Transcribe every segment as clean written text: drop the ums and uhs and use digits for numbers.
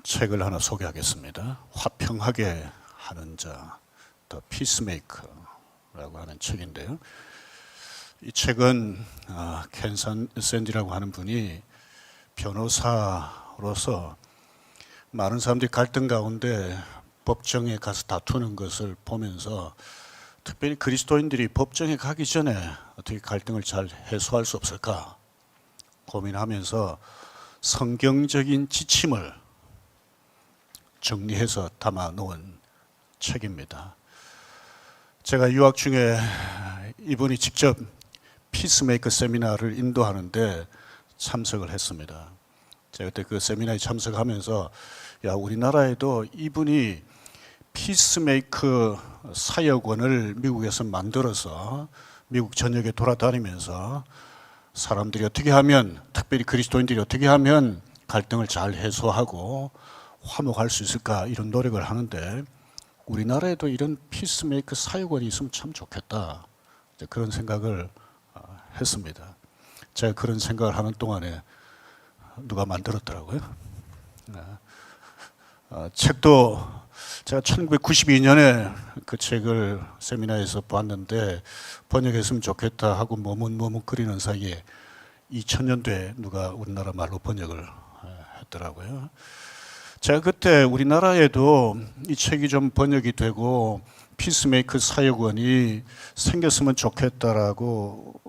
책을 하나 소개하겠습니다. 화평하게 하는 자, The Peacemaker라고 하는 책인데요. 이 책은 켄 샌디라고 하는 분이 변호사로서 많은 사람들이 갈등 가운데 법정에 가서 다투는 것을 보면서 특별히 그리스도인들이 법정에 가기 전에 어떻게 갈등을 잘 해소할 수 없을까 고민하면서 성경적인 지침을 정리해서 담아 놓은 책입니다. 제가 유학 중에 이분이 직접 피스메이커 세미나를 인도하는데 참석을 했습니다. 제가 그때 그 세미나에 참석하면서 우리나라에도 이분이 피스메이커 사역원을 미국에서 만들어서 미국 전역에 돌아다니면서 사람들이 어떻게 하면, 특별히 그리스도인들이 어떻게 하면 갈등을 잘 해소하고 화목할 수 있을까, 이런 노력을 하는데 우리나라에도 이런 피스메이커 사역원이 있으면 참 좋겠다, 그런 생각을 했습니다. 제가 그런 생각을 하는 동안에 누가 만들었더라고요. 책도 제가 1992년에 그 책을 세미나에서 봤는데 번역했으면 좋겠다 하고 머뭇거리는 사이에 2000년도에 누가 우리나라 말로 번역을 했더라고요. 제가 그때 우리나라에도 이 책이 좀 번역이 되고 피스메이커 사역원이 생겼으면 좋겠다라고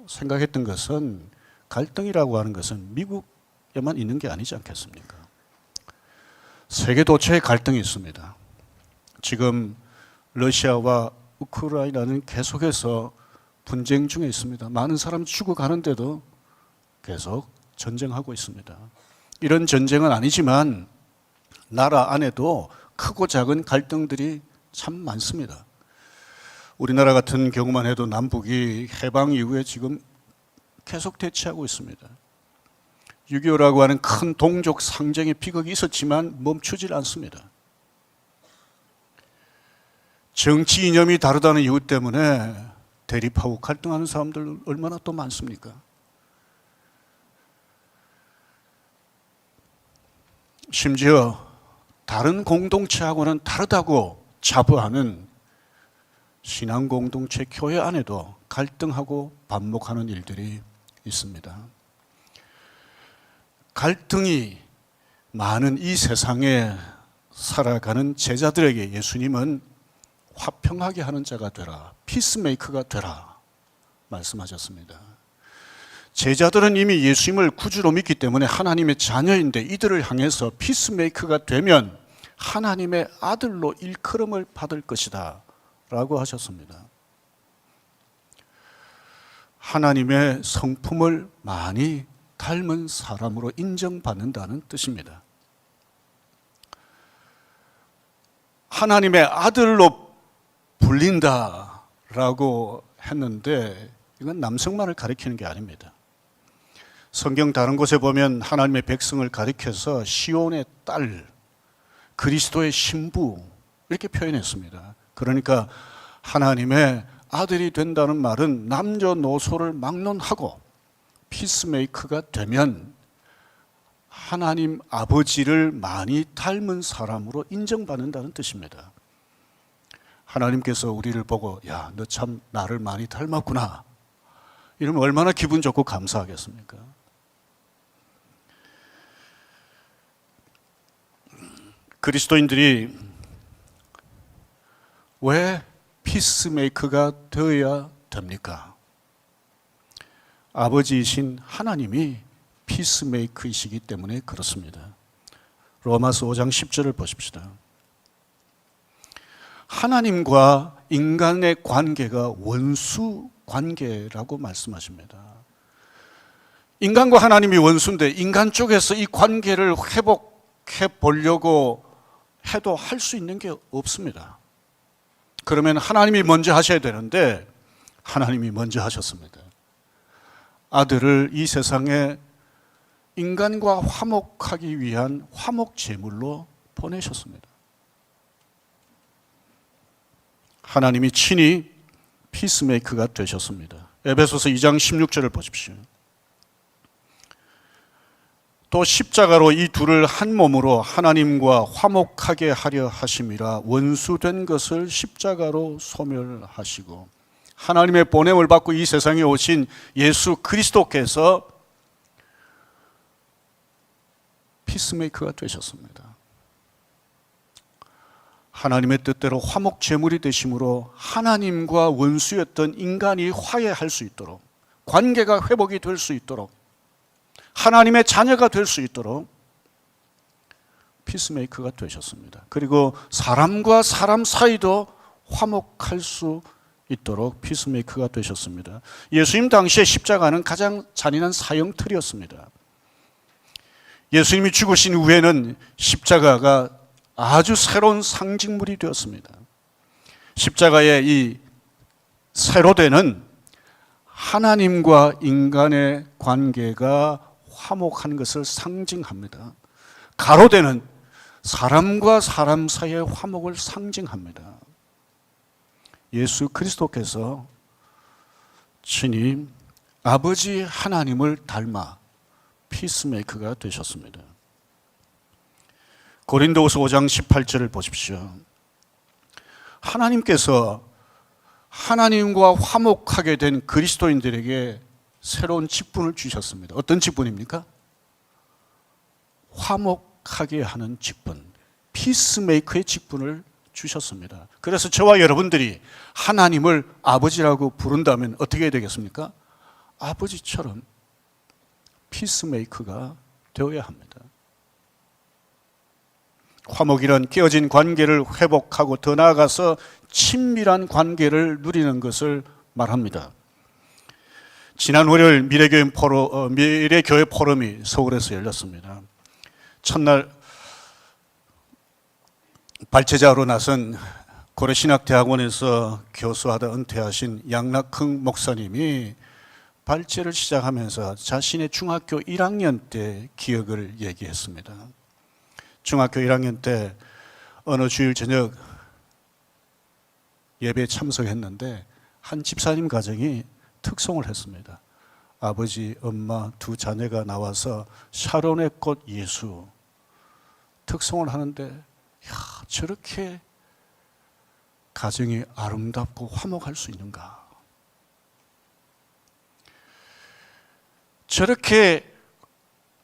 생각했던 것은, 갈등이라고 하는 것은 미국에만 있는 게 아니지 않겠습니까? 세계 도처에 갈등이 있습니다. 지금 러시아와 우크라이나는 계속해서 분쟁 중에 있습니다. 많은 사람이 죽어가는데도 계속 전쟁하고 있습니다. 이런 전쟁은 아니지만 나라 안에도 크고 작은 갈등들이 참 많습니다. 우리나라 같은 경우만 해도 남북이 해방 이후에 지금 계속 대치하고 있습니다. 6.25라고 하는 큰 동족 상정의 비극이 있었지만 멈추질 않습니다. 정치 이념이 다르다는 이유 때문에 대립하고 갈등하는 사람들 얼마나 또 많습니까? 심지어 다른 공동체하고는 다르다고 자부하는 신앙 공동체 교회 안에도 갈등하고 반목하는 일들이 있습니다. 갈등이 많은 이 세상에 살아가는 제자들에게 예수님은 화평하게 하는 자가 되라, 피스메이커가 되라 말씀하셨습니다. 제자들은 이미 예수님을 구주로 믿기 때문에 하나님의 자녀인데 이들을 향해서 피스메이커가 되면 하나님의 아들로 일컬음을 받을 것이다 라고 하셨습니다. 하나님의 성품을 많이 닮은 사람으로 인정받는다는 뜻입니다. 하나님의 아들로 불린다라고 했는데 이건 남성만을 가리키는 게 아닙니다. 성경 다른 곳에 보면 하나님의 백성을 가리켜서 시온의 딸, 그리스도의 신부 이렇게 표현했습니다. 그러니까 하나님의 아들이 된다는 말은 남녀노소를 막론하고 피스메이커가 되면 하나님 아버지를 많이 닮은 사람으로 인정받는다는 뜻입니다. 하나님께서 우리를 보고 너 참 나를 많이 닮았구나 이러면 얼마나 기분 좋고 감사하겠습니까? 그리스도인들이 왜 피스메이커가 되어야 됩니까? 아버지이신 하나님이 피스메이커이시기 때문에 그렇습니다. 로마서 5장 10절을 보십시다. 하나님과 인간의 관계가 원수 관계라고 말씀하십니다. 인간과 하나님이 원수인데 인간 쪽에서 이 관계를 회복해 보려고 해도 할 수 있는 게 없습니다. 그러면 하나님이 먼저 하셔야 되는데 하나님이 먼저 하셨습니다. 아들을 이 세상에 인간과 화목하기 위한 화목 제물로 보내셨습니다. 하나님이 친히 피스메이커가 되셨습니다. 에베소서 2장 16절을 보십시오. 또 십자가로 이 둘을 한 몸으로 하나님과 화목하게 하려 하심이라 원수된 것을 십자가로 소멸하시고 하나님의 보냄을 받고 이 세상에 오신 예수 그리스도께서 피스메이커가 되셨습니다. 하나님의 뜻대로 화목 제물이 되심으로 하나님과 원수였던 인간이 화해할 수 있도록, 관계가 회복이 될 수 있도록, 하나님의 자녀가 될 수 있도록 피스메이커가 되셨습니다. 그리고 사람과 사람 사이도 화목할 수 있도록 피스메이커가 되셨습니다. 예수님 당시에 십자가는 가장 잔인한 사형틀이었습니다. 예수님이 죽으신 후에는 십자가가 아주 새로운 상징물이 되었습니다. 십자가의 이 세로되는 하나님과 인간의 관계가 화목한 것을 상징합니다. 가로되는 사람과 사람 사이의 화목을 상징합니다. 예수 그리스도께서 친히 아버지 하나님을 닮아 피스메이커가 되셨습니다. 고린도후서 5장 18절을 보십시오. 하나님께서 하나님과 화목하게 된 그리스도인들에게 새로운 직분을 주셨습니다. 어떤 직분입니까? 화목하게 하는 직분, 피스메이커의 직분을 주셨습니다. 그래서 저와 여러분들이 하나님을 아버지라고 부른다면 어떻게 해야 되겠습니까? 아버지처럼 피스메이커가 되어야 합니다. 화목이란 깨어진 관계를 회복하고 더 나아가서 친밀한 관계를 누리는 것을 말합니다. 지난 월요일 미래교회 포럼이 서울에서 열렸습니다. 첫날 발제자로 나선 고려신학대학원에서 교수하다 은퇴하신 양락흥 목사님이 발제를 시작하면서 자신의 중학교 1학년 때 기억을 얘기했습니다. 중학교 1학년 때 어느 주일 저녁 예배에 참석했는데 한 집사님 가정이 특송을 했습니다. 아버지, 엄마, 두 자녀가 나와서 샤론의 꽃 예수 특송을 하는데 저렇게 가정이 아름답고 화목할 수 있는가? 저렇게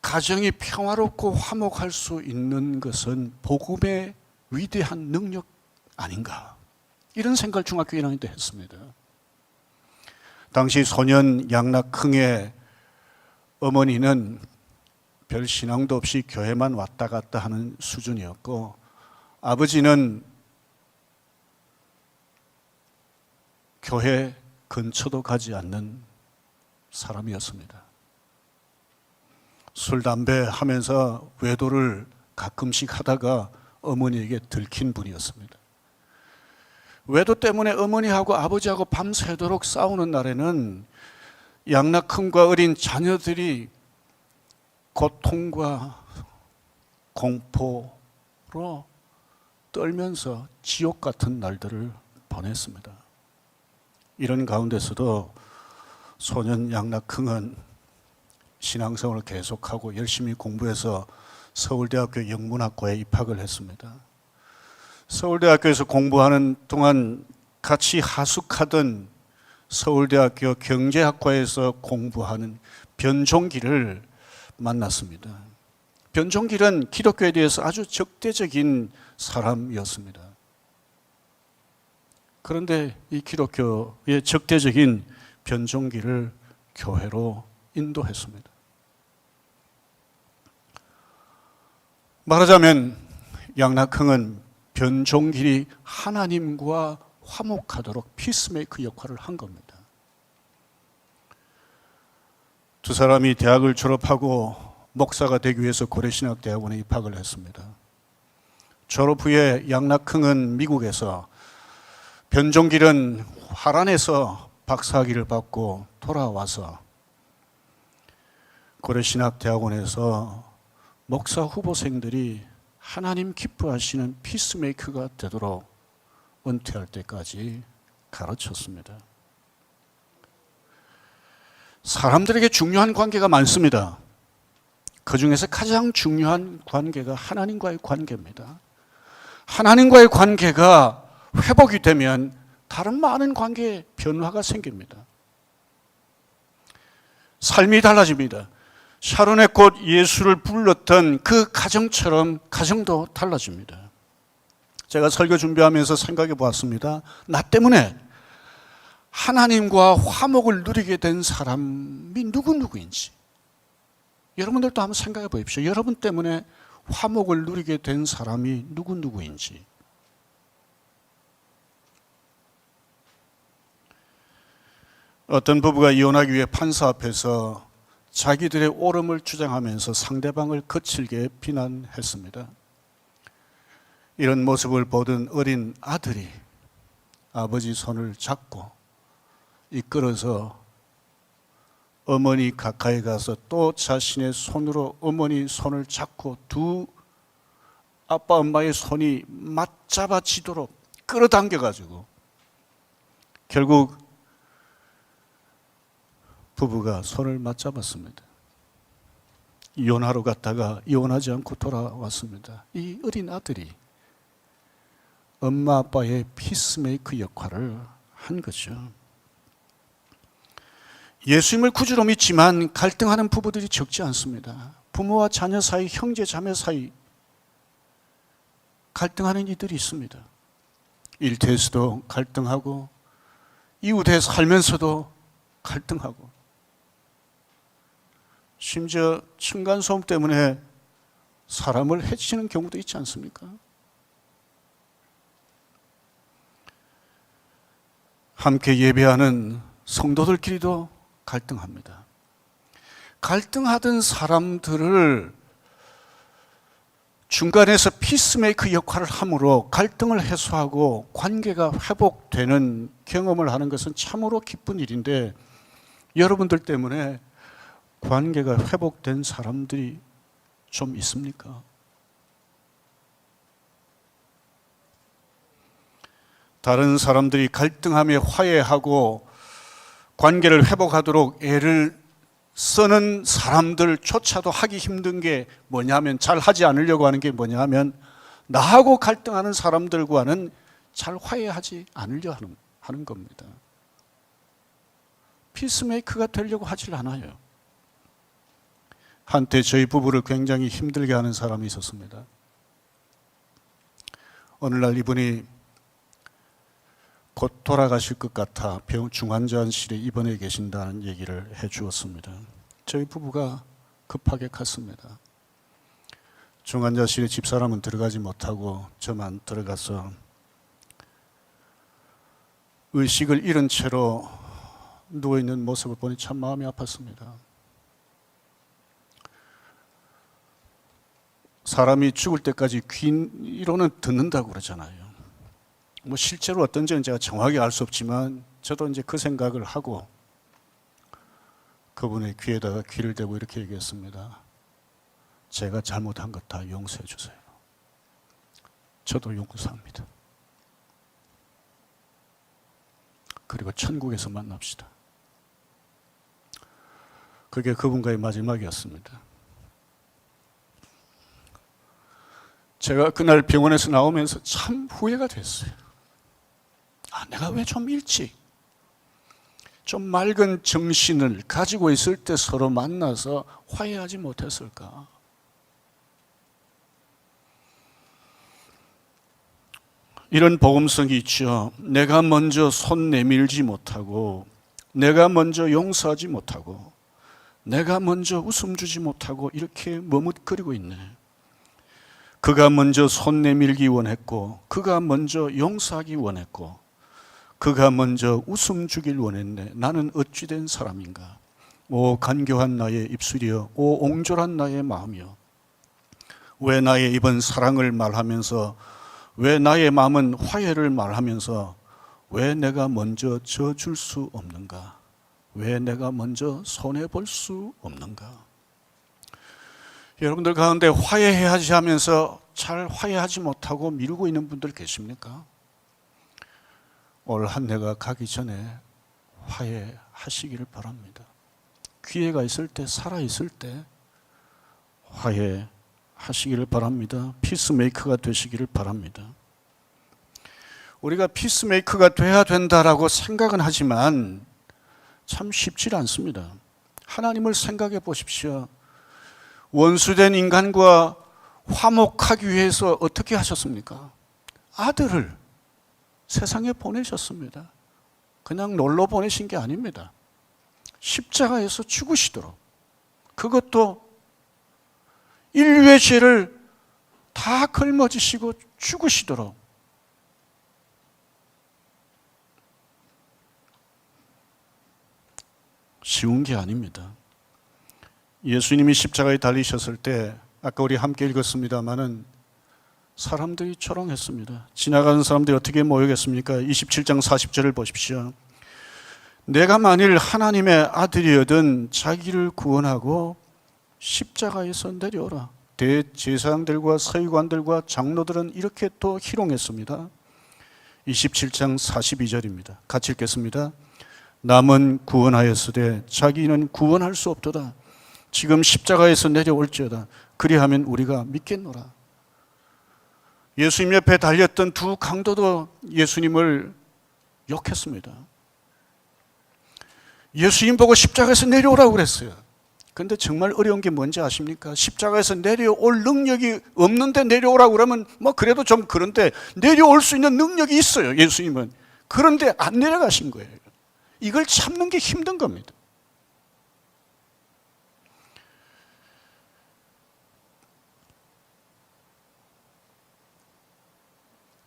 가정이 평화롭고 화목할 수 있는 것은 복음의 위대한 능력 아닌가? 이런 생각을 중학교 1학년 때 했습니다. 당시 소년 양락흥의 어머니는 별 신앙도 없이 교회만 왔다 갔다 하는 수준이었고 아버지는 교회 근처도 가지 않는 사람이었습니다. 술, 담배 하면서 외도를 가끔씩 하다가 어머니에게 들킨 분이었습니다. 외도 때문에 어머니하고 아버지하고 밤새도록 싸우는 날에는 양락흥과 어린 자녀들이 고통과 공포로 떨면서 지옥 같은 날들을 보냈습니다. 이런 가운데서도 소년 양락흥은 신앙생활을 계속하고 열심히 공부해서 서울대학교 영문학과에 입학을 했습니다. 서울대학교에서 공부하는 동안 같이 하숙하던 서울대학교 경제학과에서 공부하는 변종길을 만났습니다. 변종길은 기독교에 대해서 아주 적대적인 사람이었습니다. 그런데 이 기독교의 적대적인 변종길을 교회로 인도했습니다. 말하자면 양락흥은 변종길이 하나님과 화목하도록 피스메이커 역할을 한 겁니다. 두 사람이 대학을 졸업하고 목사가 되기 위해서 고려신학대학원에 입학을 했습니다. 졸업 후에 양락흥은 미국에서, 변종길은 화란에서 박사학위를 받고 돌아와서 고려신학대학원에서 목사 후보생들이 하나님 기뻐하시는 피스메이커가 되도록 은퇴할 때까지 가르쳤습니다. 사람들에게 중요한 관계가 많습니다. 그 중에서 가장 중요한 관계가 하나님과의 관계입니다. 하나님과의 관계가 회복이 되면 다른 많은 관계에 변화가 생깁니다. 삶이 달라집니다. 샤론의 꽃 예수를 불렀던 그 가정처럼 가정도 달라집니다. 제가 설교 준비하면서 생각해 보았습니다. 나 때문에 하나님과 화목을 누리게 된 사람이 누구인지 여러분들도 한번 생각해 보십시오. 여러분 때문에 화목을 누리게 된 사람이 누구인지. 어떤 부부가 이혼하기 위해 판사 앞에서 자기들의 옳음을 주장하면서 상대방을 거칠게 비난했습니다. 이런 모습을 보던 어린 아들이 아버지 손을 잡고 이끌어서 어머니 가까이 가서 또 자신의 손으로 어머니 손을 잡고 두 아빠 엄마의 손이 맞잡아지도록 끌어당겨가지고 결국 부부가 손을 맞잡았습니다. 이혼하러 갔다가 이혼하지 않고 돌아왔습니다. 이 어린 아들이 엄마 아빠의 피스메이커 역할을 한 거죠. 예수님을 구주로 믿지만 갈등하는 부부들이 적지 않습니다. 부모와 자녀 사이, 형제 자매 사이 갈등하는 이들이 있습니다. 일터에서도 갈등하고 이웃에 살면서도 갈등하고 심지어 층간소음 때문에 사람을 해치는 경우도 있지 않습니까? 함께 예배하는 성도들끼리도 갈등합니다. 갈등하던 사람들을 중간에서 피스메이커 역할을 함으로 갈등을 해소하고 관계가 회복되는 경험을 하는 것은 참으로 기쁜 일인데 여러분들 때문에 관계가 회복된 사람들이 좀 있습니까? 다른 사람들이 갈등하며 화해하고 관계를 회복하도록 애를 쓰는 사람들조차도 하기 힘든 게 뭐냐면, 잘 하지 않으려고 하는 게 뭐냐면 나하고 갈등하는 사람들과는 잘 화해하지 않으려고 하는 겁니다. 피스메이커가 되려고 하질 않아요. 한때 저희 부부를 굉장히 힘들게 하는 사람이 있었습니다. 어느 날 이분이 곧 돌아가실 것 같아 중환자실에 입원해 계신다는 얘기를 해 주었습니다. 저희 부부가 급하게 갔습니다. 중환자실에 집사람은 들어가지 못하고 저만 들어가서 의식을 잃은 채로 누워있는 모습을 보니 참 마음이 아팠습니다. 사람이 죽을 때까지 귀로는 듣는다고 그러잖아요. 뭐 실제로 어떤지는 제가 정확히 알 수 없지만 저도 이제 그 생각을 하고 그분의 귀에다가 귀를 대고 이렇게 얘기했습니다. 제가 잘못한 것 다 용서해 주세요. 저도 용서합니다. 그리고 천국에서 만납시다. 그게 그분과의 마지막이었습니다. 제가 그날 병원에서 나오면서 참 후회가 됐어요. 내가 왜 좀 일찍 좀 맑은 정신을 가지고 있을 때 서로 만나서 화해하지 못했을까? 이런 복음성이 있죠. 내가 먼저 손 내밀지 못하고, 내가 먼저 용서하지 못하고, 내가 먼저 웃음 주지 못하고 이렇게 머뭇거리고 있네. 그가 먼저 손 내밀기 원했고, 그가 먼저 용서하기 원했고, 그가 먼저 웃음 주길 원했네. 나는 어찌 된 사람인가? 오 간교한 나의 입술이여, 오 옹졸한 나의 마음이여, 왜 나의 입은 사랑을 말하면서, 왜 나의 마음은 화해를 말하면서 왜 내가 먼저 져줄 수 없는가? 왜 내가 먼저 손해볼 수 없는가? 여러분들 가운데 화해해야지 하면서 잘 화해하지 못하고 미루고 있는 분들 계십니까? 올 한 해가 가기 전에 화해하시기를 바랍니다. 기회가 있을 때, 살아있을 때 화해하시기를 바랍니다. 피스메이커가 되시기를 바랍니다. 우리가 피스메이커가 돼야 된다라고 생각은 하지만 참 쉽지 않습니다. 하나님을 생각해 보십시오. 원수된 인간과 화목하기 위해서 어떻게 하셨습니까? 아들을 세상에 보내셨습니다. 그냥 놀러 보내신 게 아닙니다. 십자가에서 죽으시도록, 그것도 인류의 죄를 다 걸머지시고 죽으시도록, 쉬운 게 아닙니다. 예수님이 십자가에 달리셨을 때 아까 우리 함께 읽었습니다마는 사람들이 초롱했습니다. 지나가는 사람들이 어떻게 모이겠습니까? 27장 40절을 보십시오. 내가 만일 하나님의 아들이어든 자기를 구원하고 십자가에서 내려오라. 대제사장들과 서기관들과 장로들은 이렇게 또 희롱했습니다. 27장 42절입니다. 같이 읽겠습니다. 남은 구원하였으되 자기는 구원할 수 없도다. 지금 십자가에서 내려올지어다. 그리하면 우리가 믿겠노라. 예수님 옆에 달렸던 두 강도도 예수님을 욕했습니다. 예수님 보고 십자가에서 내려오라고 그랬어요. 그런데 정말 어려운 게 뭔지 아십니까? 십자가에서 내려올 능력이 없는데 내려오라고 그러면 뭐 그래도 좀 그런데 내려올 수 있는 능력이 있어요, 예수님은. 그런데 안 내려가신 거예요. 이걸 참는 게 힘든 겁니다.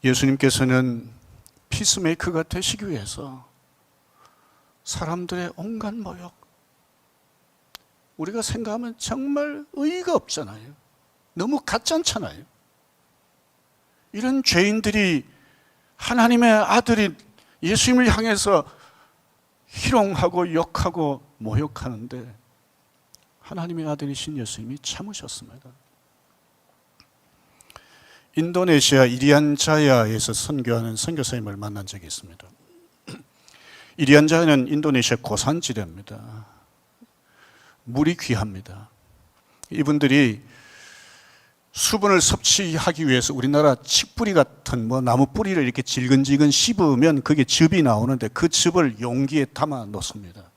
예수님께서는 피스메이커가 되시기 위해서 사람들의 온갖 모욕, 우리가 생각하면 정말 의의가 없잖아요. 너무 가짜잖아요. 이런 죄인들이 하나님의 아들이 예수님을 향해서 희롱하고 욕하고 모욕하는데 하나님의 아들이신 예수님이 참으셨습니다. 인도네시아 이리안자야에서 선교하는 선교사님을 만난 적이 있습니다. 이리안자야는 인도네시아 고산지대입니다. 물이 귀합니다. 이분들이 수분을 섭취하기 위해서 우리나라 칡뿌리 같은 나무 뿌리를 이렇게 질근질근 씹으면 그게 즙이 나오는데 그 즙을 용기에 담아 놓습니다.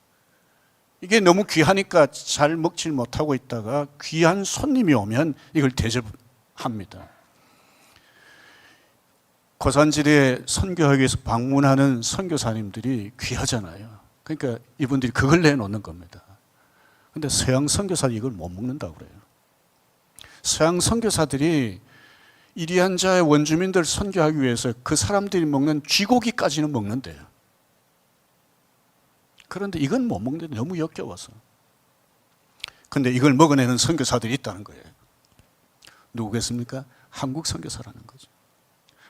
이게 너무 귀하니까 잘 먹질 못하고 있다가 귀한 손님이 오면 이걸 대접합니다. 고산지대에 선교하기 위해서 방문하는 선교사님들이 귀하잖아요. 그러니까 이분들이 그걸 내놓는 겁니다. 근데 서양 선교사들이 이걸 못 먹는다고 그래요. 서양 선교사들이 이리안자의 원주민들 선교하기 위해서 그 사람들이 먹는 쥐고기까지는 먹는데요. 그런데 이건 못 먹는데 너무 역겨워서. 근데 이걸 먹어내는 선교사들이 있다는 거예요. 누구겠습니까? 한국 선교사라는 거죠.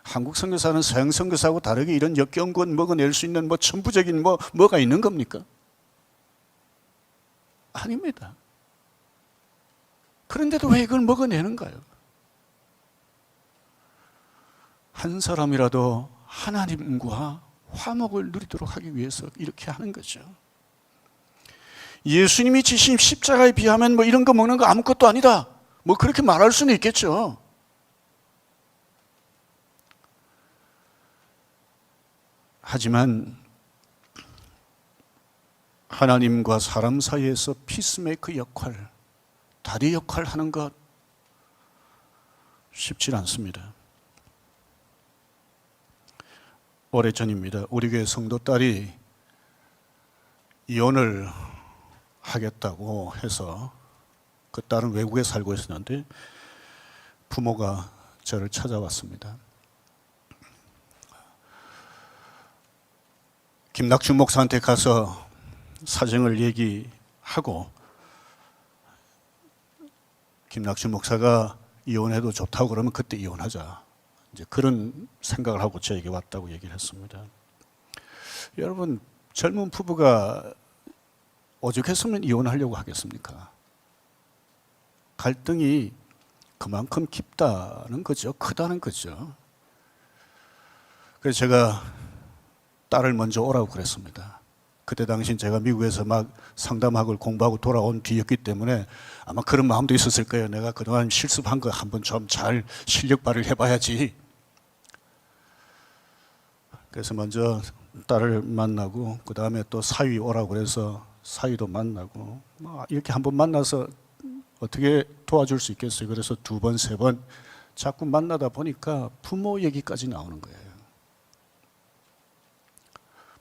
한국 선교사는 서양 선교사하고 다르게 이런 역겨운 것 먹어낼 수 있는 천부적인 뭐가 있는 겁니까? 아닙니다. 그런데도 왜 이걸 먹어내는가요? 한 사람이라도 하나님과 화목을 누리도록 하기 위해서 이렇게 하는 거죠. 예수님이 지신 십자가에 비하면 이런 거 먹는 거 아무것도 아니다. 그렇게 말할 수는 있겠죠. 하지만 하나님과 사람 사이에서 피스메이커 역할, 다리 역할 하는 것 쉽지 않습니다. 오래전입니다. 우리 교회 성도 딸이 이혼을 하겠다고 해서 그 딸은 외국에 살고 있었는데 부모가 저를 찾아왔습니다. 김낙준 목사한테 가서 사정을 얘기하고 김낙준 목사가 이혼해도 좋다고 그러면 그때 이혼하자. 이제 그런 생각을 하고 저에게 왔다고 얘기를 했습니다. 여러분, 젊은 부부가 오죽했으면 이혼하려고 하겠습니까? 갈등이 그만큼 깊다는 거죠. 크다는 거죠. 그래서 제가 딸을 먼저 오라고 그랬습니다. 그때 당시 제가 미국에서 막 상담학을 공부하고 돌아온 뒤였기 때문에 아마 그런 마음도 있었을 거예요. 내가 그동안 실습한 거 한번 좀 잘 실력 발휘를 해봐야지. 그래서 먼저 딸을 만나고 그 다음에 또 사위 오라고 그래서 사위도 만나고 이렇게 한번 만나서 어떻게 도와줄 수 있겠어요. 그래서 두 번, 세 번 자꾸 만나다 보니까 부모 얘기까지 나오는 거예요.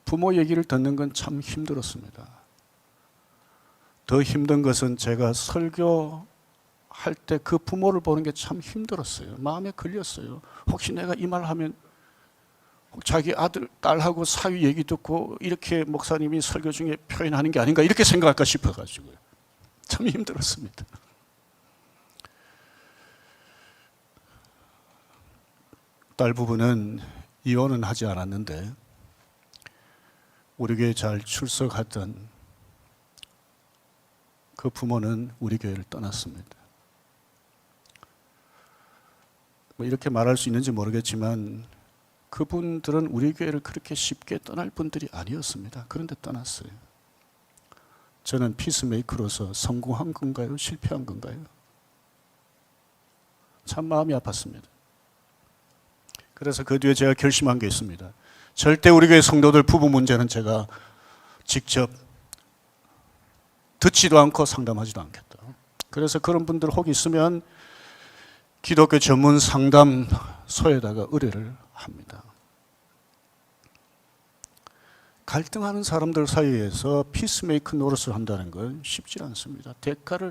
부모 얘기를 듣는 건 참 힘들었습니다. 더 힘든 것은 제가 설교할 때 그 부모를 보는 게 참 힘들었어요. 마음에 걸렸어요. 혹시 내가 이 말 하면 자기 아들, 딸하고 사위 얘기 듣고 이렇게 목사님이 설교 중에 표현하는 게 아닌가 이렇게 생각할까 싶어가지고요. 참 힘들었습니다. 딸 부부는 이혼은 하지 않았는데 우리 교회 잘 출석하던 그 부모는 우리 교회를 떠났습니다. 이렇게 말할 수 있는지 모르겠지만 그분들은 우리 교회를 그렇게 쉽게 떠날 분들이 아니었습니다. 그런데 떠났어요. 저는 피스메이커로서 성공한 건가요? 실패한 건가요? 참 마음이 아팠습니다. 그래서 그 뒤에 제가 결심한 게 있습니다. 절대 우리 교회 성도들 부부 문제는 제가 직접 듣지도 않고 상담하지도 않겠다. 그래서 그런 분들 혹 있으면 기독교 전문 상담소에다가 의뢰를 합니다. 갈등하는 사람들 사이에서 피스메이커 노릇을 한다는 건 쉽지 않습니다.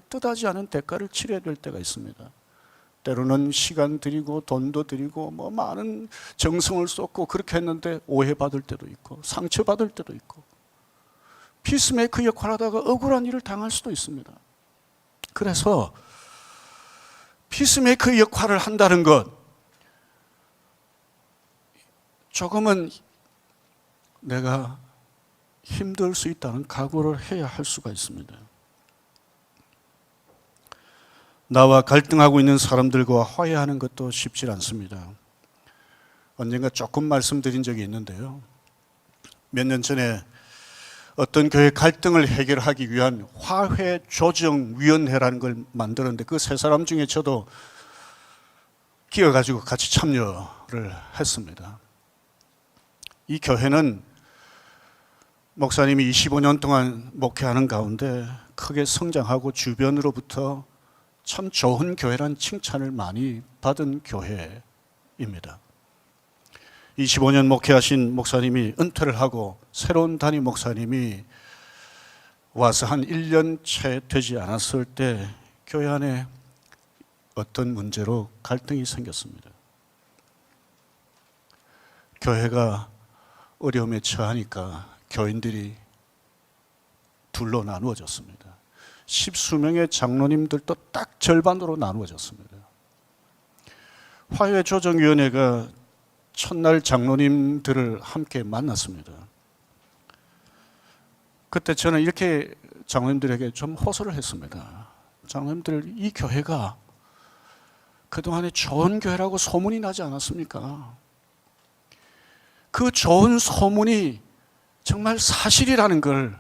뜻하지 않은 대가를 치러야 될 때가 있습니다. 때로는 시간 들이고 돈도 들이고 많은 정성을 쏟고 그렇게 했는데 오해받을 때도 있고 상처받을 때도 있고 피스메이커 역할을 하다가 억울한 일을 당할 수도 있습니다. 그래서 피스메이커 역할을 한다는 것 조금은 내가 힘들 수 있다는 각오를 해야 할 수가 있습니다. 나와 갈등하고 있는 사람들과 화해하는 것도 쉽지 않습니다. 언젠가 조금 말씀드린 적이 있는데요. 몇 년 전에 어떤 교회 갈등을 해결하기 위한 화해조정위원회라는 걸 만들었는데 그 세 사람 중에 저도 끼어가지고 같이 참여를 했습니다. 이 교회는 목사님이 25년 동안 목회하는 가운데 크게 성장하고 주변으로부터 참 좋은 교회란 칭찬을 많이 받은 교회입니다. 25년 목회하신 목사님이 은퇴를 하고 새로운 담임 목사님이 와서 한 1년 채 되지 않았을 때 교회 안에 어떤 문제로 갈등이 생겼습니다. 교회가 어려움에 처하니까 교인들이 둘로 나누어졌습니다. 10수명의 장로님들도 딱 절반으로 나누어졌습니다. 화해조정위원회가 첫날 장로님들을 함께 만났습니다. 그때 저는 이렇게 장로님들에게 좀 호소를 했습니다. 장로님들, 이 교회가 그동안에 좋은 교회라고 소문이 나지 않았습니까? 그 좋은 소문이 정말 사실이라는 걸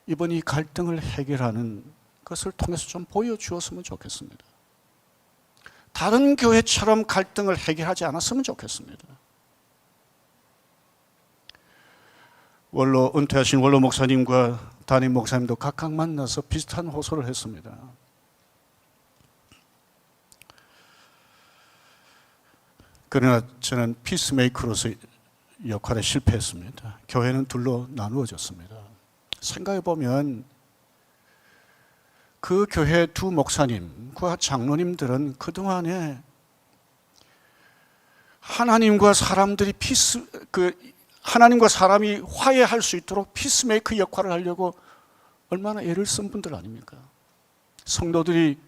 이번 이 갈등을 해결하는 것을 통해서 좀 보여주었으면 좋겠습니다. 다른 교회처럼 갈등을 해결하지 않았으면 좋겠습니다. 은퇴하신 원로 목사님과 담임 목사님도 각각 만나서 비슷한 호소를 했습니다. 그러나 저는 피스메이커로서 역할에 실패했습니다. 교회는 둘로 나누어졌습니다. 생각해 보면 그 교회 두 목사님과 장로님들은 그동안에 하나님과 사람이 화해할 수 있도록 피스메이커 역할을 하려고 얼마나 애를 쓴 분들 아닙니까? 성도들이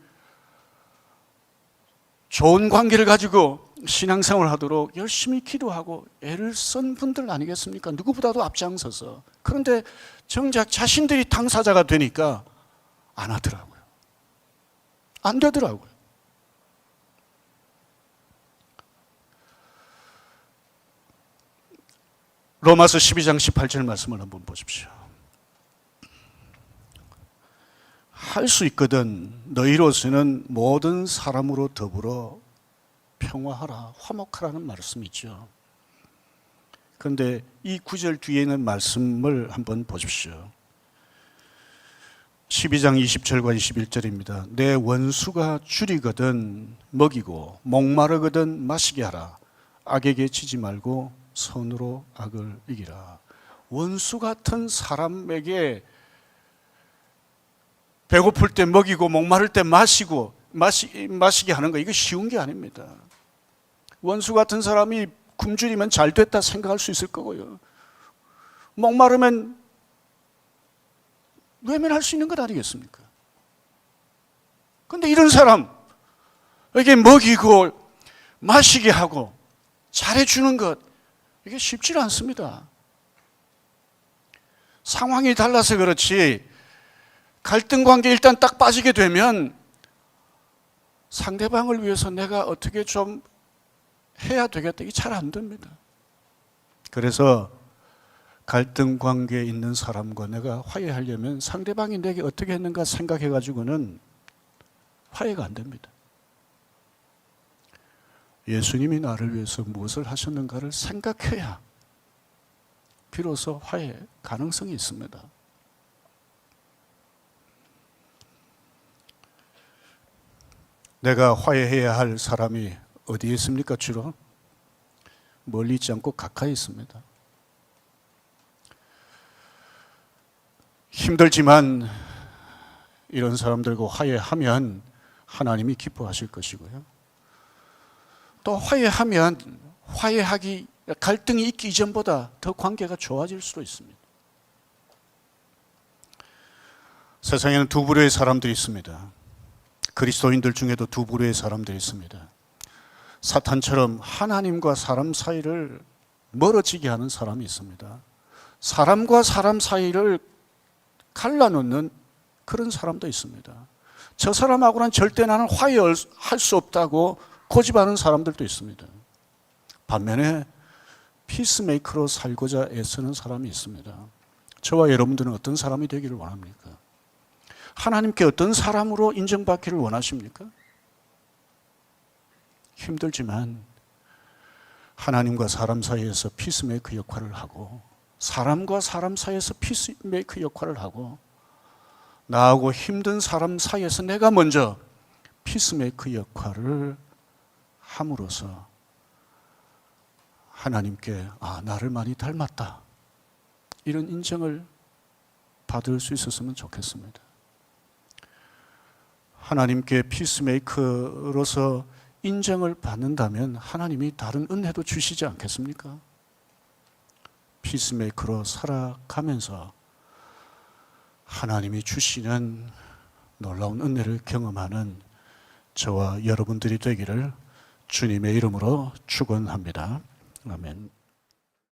좋은 관계를 가지고 신앙생활을 하도록 열심히 기도하고 애를 쓴 분들 아니겠습니까? 누구보다도 앞장서서. 그런데 정작 자신들이 당사자가 되니까 안 하더라고요. 안 되더라고요. 로마서 12장 18절 말씀을 한번 보십시오. 할 수 있거든. 너희로서는 모든 사람으로 더불어 평화하라, 화목하라는 말씀이죠. 그런데 이 9절 뒤에 있는 말씀을 한번 보십시오. 12장 20절과 21절입니다. 내 원수가 줄이거든 먹이고 목마르거든 마시게 하라. 악에게 지지 말고 선으로 악을 이기라. 원수 같은 사람에게 배고플 때 먹이고 목마를 때 마시게 하는 거, 이거 쉬운 게 아닙니다. 원수 같은 사람이 굶주리면 잘 됐다 생각할 수 있을 거고요. 목마르면 외면할 수 있는 것 아니겠습니까? 그런데 이런 사람에게 먹이고 마시게 하고 잘해주는 것, 이게 쉽지 않습니다. 상황이 달라서 그렇지 갈등 관계에 일단 딱 빠지게 되면 상대방을 위해서 내가 어떻게 좀 해야 되겠다, 이게 잘 안 됩니다. 그래서 갈등 관계에 있는 사람과 내가 화해하려면 상대방이 내게 어떻게 했는가 생각해 가지고는 화해가 안 됩니다. 예수님이 나를 위해서 무엇을 하셨는가를 생각해야 비로소 화해 가능성이 있습니다. 내가 화해해야 할 사람이 어디에 있습니까? 주로 멀리 있지 않고 가까이 있습니다. 힘들지만 이런 사람들과 화해하면 하나님이 기뻐하실 것이고요. 또 화해하기 갈등이 있기 이전보다 더 관계가 좋아질 수도 있습니다. 세상에는 두 부류의 사람들이 있습니다. 그리스도인들 중에도 두 부류의 사람들이 있습니다. 사탄처럼 하나님과 사람 사이를 멀어지게 하는 사람이 있습니다. 사람과 사람 사이를 갈라놓는 그런 사람도 있습니다. 저 사람하고는 절대 나는 화해할 수 없다고 고집하는 사람들도 있습니다. 반면에 피스메이커로 살고자 애쓰는 사람이 있습니다. 저와 여러분들은 어떤 사람이 되기를 원합니까? 하나님께 어떤 사람으로 인정받기를 원하십니까? 힘들지만 하나님과 사람 사이에서 피스메이커 역할을 하고, 사람과 사람 사이에서 피스메이커 역할을 하고, 나하고 힘든 사람 사이에서 내가 먼저 피스메이커 역할을 함으로써 하나님께 나를 많이 닮았다, 이런 인정을 받을 수 있었으면 좋겠습니다. 하나님께 피스메이커로서 인정을 받는다면 하나님이 다른 은혜도 주시지 않겠습니까? 피스메이커로 살아가면서 하나님이 주시는 놀라운 은혜를 경험하는 저와 여러분들이 되기를 주님의 이름으로 축원합니다. 아멘.